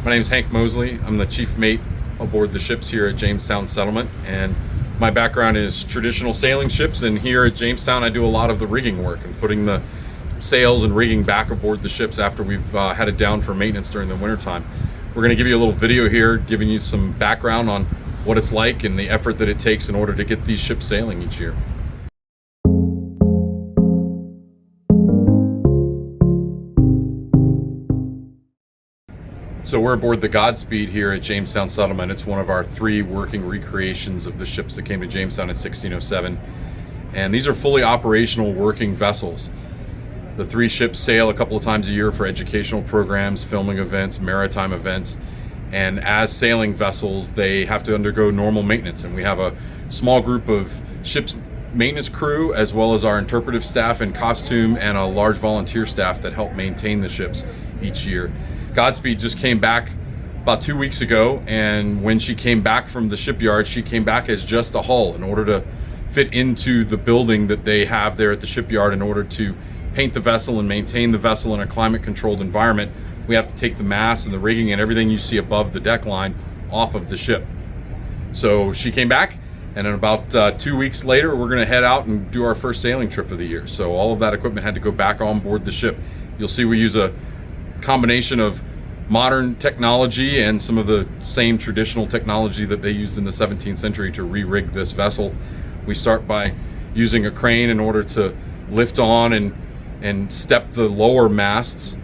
My name is Hank Mosley. I'm the chief mate aboard the ships here at Jamestown Settlement, and my background is traditional sailing ships, and here at Jamestown I do a lot of the rigging work and putting the sails and rigging back aboard the ships after we've had it down for maintenance during the wintertime. We're going to give you a little video here giving you some background on what it's like and the effort that it takes in order to get these ships sailing each year. So we're aboard the Godspeed here at Jamestown Settlement. It's one of our 3 working recreations of the ships that came to Jamestown in 1607. And these are fully operational working vessels. The 3 ships sail a couple of times a year for educational programs, filming events, maritime events. And as sailing vessels, they have to undergo normal maintenance. And we have a small group of ship's maintenance crew, as well as our interpretive staff in costume and a large volunteer staff that help maintain the ships each year. Godspeed just came back about 2 weeks ago, and when she came back from the shipyard, she came back as just a hull in order to fit into the building that they have there at the shipyard. In order to paint the vessel and maintain the vessel in a climate controlled environment, we have to take the mast and the rigging and everything you see above the deck line off of the ship. So she came back, and then about 2 weeks later we're going to head out and do our first sailing trip of the year. So all of that equipment had to go back on board the ship. You'll see we use a combination of modern technology and some of the same traditional technology that they used in the 17th century to re-rig this vessel. We start by using a crane in order to lift on and step the lower masts.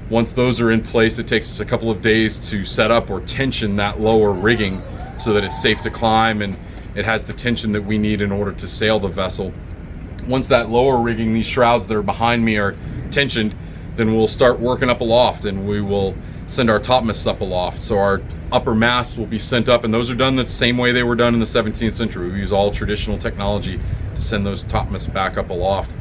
Once those are in place, it takes us a couple of days to set up or tension that lower rigging so that it's safe to climb and it has the tension that we need in order to sail the vessel. Once that lower rigging, these shrouds that are behind me, are tensioned, then we'll start working up aloft, and we will send our topmasts up aloft. So our upper masts will be sent up, and those are done the same way they were done in the 17th century. We use all traditional technology to send those topmasts back up aloft.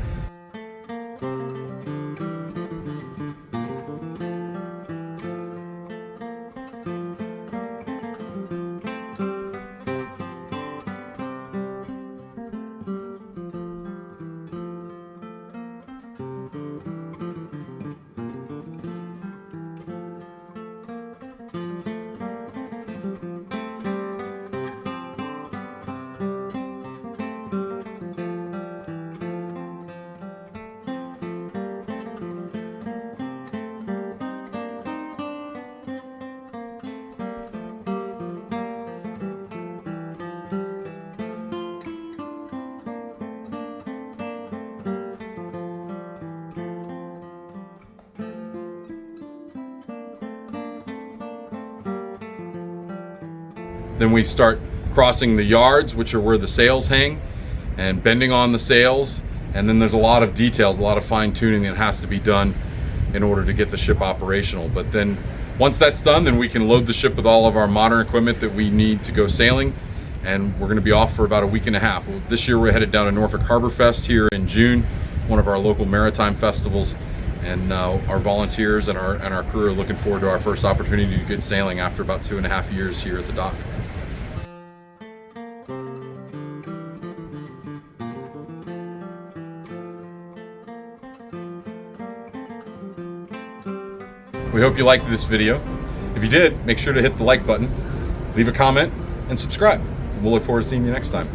Then we start crossing the yards, which are where the sails hang, and bending on the sails. And then there's a lot of details, a lot of fine tuning that has to be done in order to get the ship operational. But then once that's done, then we can load the ship with all of our modern equipment that we need to go sailing. and we're going to be off for about a week and a half. This year we're headed down to Norfolk Harborfest here in June, one of our local maritime festivals, and our volunteers and our crew are looking forward to our first opportunity to get sailing after about 2.5 years here at the dock. We hope you liked this video. If you did, make sure to hit the like button, leave a comment, and subscribe. We'll look forward to seeing you next time.